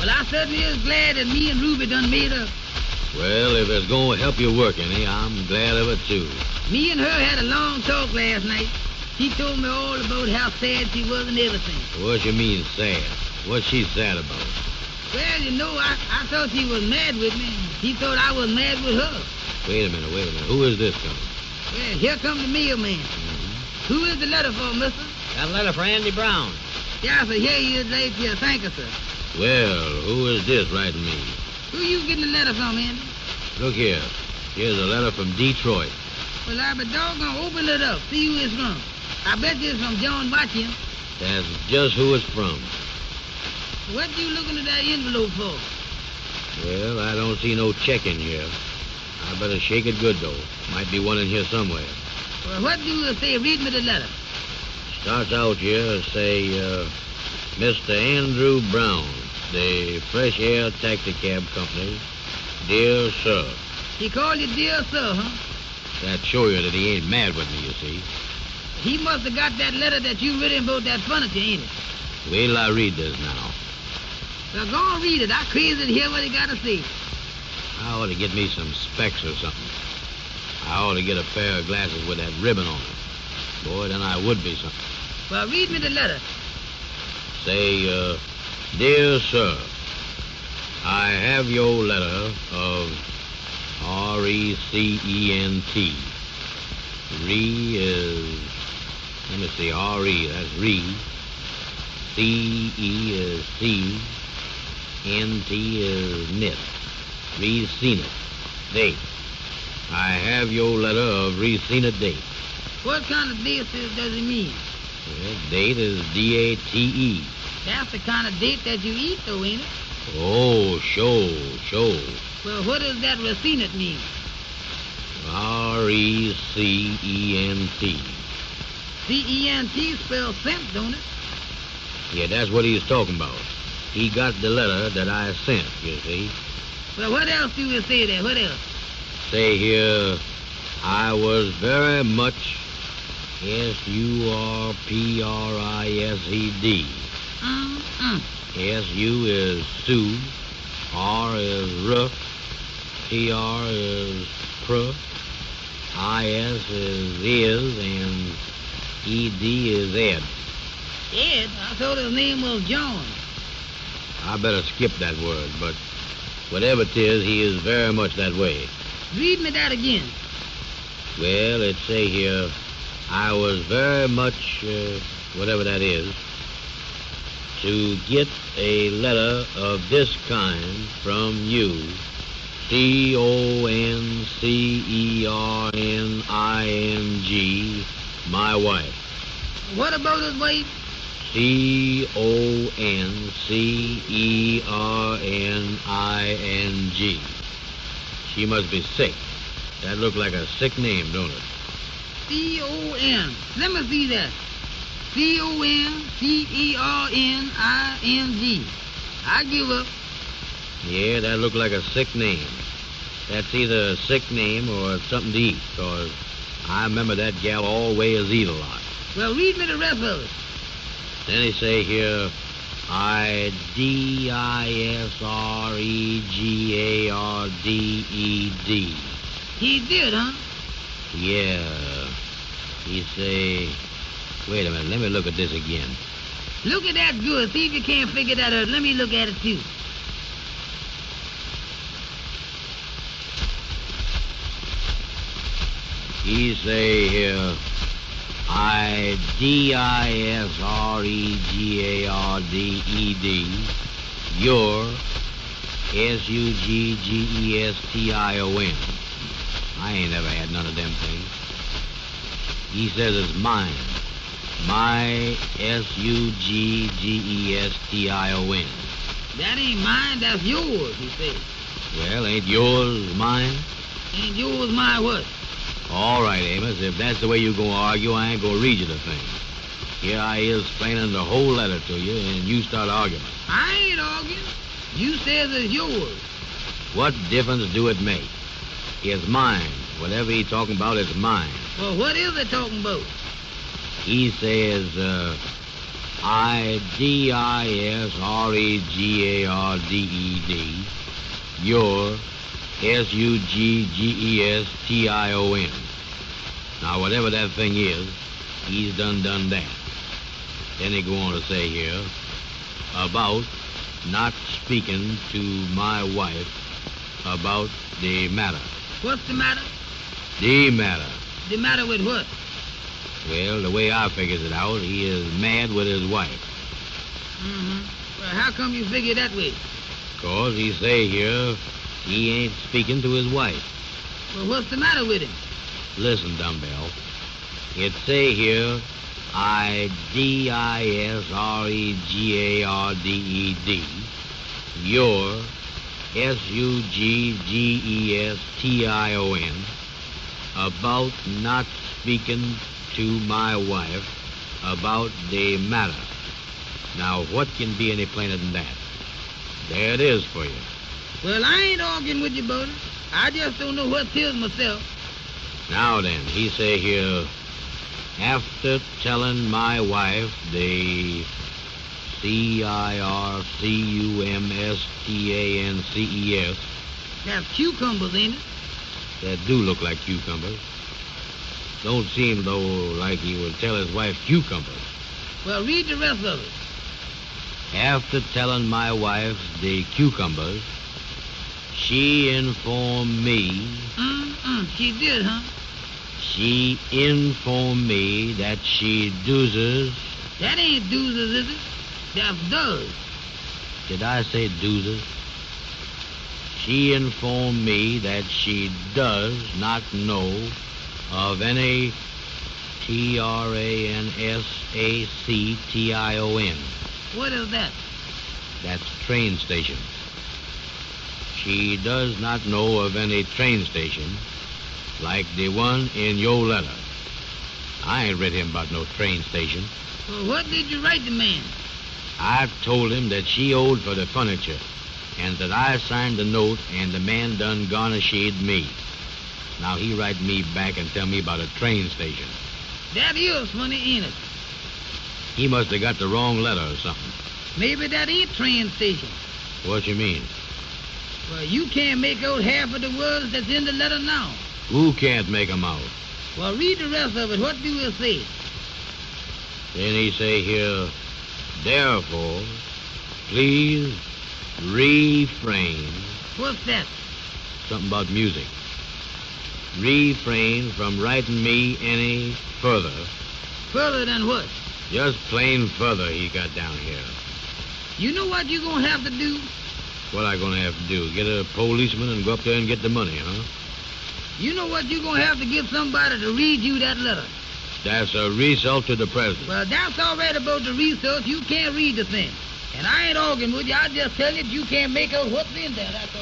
Well, I certainly is glad that me and Ruby done made up. Well, if it's going to help you work any, I'm glad of it, too. Me and her had a long talk last night. She told me all about how sad she was and everything. What you mean sad? What's she sad about? Well, you know, I thought she was mad with me. She thought I was mad with her. Wait a minute. Who is this coming? Well, here comes the mailman. Mm-hmm. Who is the letter for, mister? Got a letter for Andy Brown. Yeah, sir, here he is late here. Thank you, sir. Well, who is this writing me? Who you getting the letter from, Andy? Look here. Here's a letter from Detroit. Well, I be doggone open it up. See who it's from. I bet you it's from John Watkins. That's just who it's from. What you looking at that envelope for? Well, I don't see no check in here. I better shake it good, though. Might be one in here somewhere. Well, what do you say? Read me the letter. Starts out here, say, Mr. Andrew Brown, the Fresh Air Taxi Cab Company. Dear Sir. He called you dear sir, huh? That show you that he ain't mad with me, you see. He must have got that letter that you written about that furniture, ain't it? Wait till I read this now. Well, go on read it. I'm crazy to hear what he got to say. I ought to get me some specs or something. I ought to get a pair of glasses with that ribbon on it. Boy, then I would be something. Well, read me the letter. Say, Dear Sir, I have your letter of R-E-C-E-N-T. Re is, let me see, R-E, that's re. C-E is see. N-T is knit. Re-seen it. Date. I have your letter of re-seen it date. What kind of date does it mean? Well, date is D-A-T-E. That's the kind of date that you eat, though, ain't it? Oh, show. Well, what does that racine it mean? R-E-C-E-N-T. C-E-N-T spells cent, don't it? Yeah, that's what he's talking about. He got the letter that I sent, you see. Well, what else do you say there? What else? Say here, I was very much S-U-R-P-R-I-S-E-D. S-U is Sue. R is rough. P-R is pruh. I-S is, and E-D is Ed. Ed? I thought his name was John. I better skip that word, but whatever it is, he is very much that way. Read me that again. Well, it say here, I was very much, whatever that is, to get a letter of this kind from you, C-O-N-C-E-R-N-I-N-G, my wife. What about his wife? C-O-N-C-E-R-N-I-N-G. She must be sick. That look like a sick name, don't it? C-O-N. Let me see that. C-O-N-C-E-R-N-I-N-G. I give up. Yeah, that look like a sick name. That's either a sick name or something to eat, 'cause I remember that gal always eat a lot. Well, read me the rest of it. Then he say here, I-D-I-S-R-E-G-A-R-D-E-D. He did, huh? Yeah. He say, wait a minute, let me look at this again. Look at that good. See if you can't figure that out. Let me look at it, too. He say here, I-D-I-S-R-E-G-A-R-D-E-D, your, S-U-G-G-E-S-T-I-O-N. I ain't never had none of them things. He says it's mine. My, S-U-G-G-E-S-T-I-O-N. That ain't mine. That's yours, he said. Well, ain't yours mine? Ain't yours my what? All right, Amos, if that's the way you gonna argue, I ain't gonna read you the thing. Here I is explaining the whole letter to you, and you start arguing. I ain't arguing. You says it's yours. What difference do it make? It's mine. Whatever he talking about is mine. Well, what is it talking about? He says, IDISREGARDED. Your SUGGESTION. Now, whatever that thing is, he's done that. Then he go on to say here, about not speaking to my wife about the matter. What's the matter? The matter. The matter with what? Well, the way I figures it out, he is mad with his wife. Mm-hmm. Well, how come you figure that way? 'Cause he say here he ain't speaking to his wife. Well, what's the matter with him? Listen, dumbbell. It say here IDISREGARDED. Your SUGGESTION. About not speaking to my wife about the matter. Now, what can be any plainer than that? There it is for you. Well, I ain't arguing with you about it. I just don't know what 'tis myself. Now then, he say here, after telling my wife the CIRCUMSTANCES, That's cucumbers, ain't it? that do look like cucumbers. Don't seem, though, like he would tell his wife cucumbers. Well, read the rest of it. After telling my wife the cucumbers, she informed me, She did, huh? she informed me that she does. That ain't doozes, is it? That's does. Did I say does? She informed me that she does not know of any TRANSACTION. What is that? That's train station. She does not know of any train station like the one in your letter. I ain't read him about no train station. Well, what did you write the man? I told him that she owed for the furniture and that I signed the note and the man done garnished me. Now he write me back and tell me about a train station. That is funny, ain't it? He must have got the wrong letter or something. Maybe that ain't train station. What you mean? Well, you can't make out half of the words that's in the letter now. Who can't make 'em out? Well, read the rest of it. What do it say? Then he say here, therefore, please refrain. What's that? Something about music. Refrain from writing me any further. Further than what? Just plain further he got down here. You know what you're going to have to do? What I gonna have to do? Get a policeman and go up there and get the money, huh? You know what you're going to have to get somebody to read you that letter. That's a result to the president. Well, that's all right about the research. You can't read the thing. And I ain't arguing with you. I just tell you that you can't make out what's in there. That's all.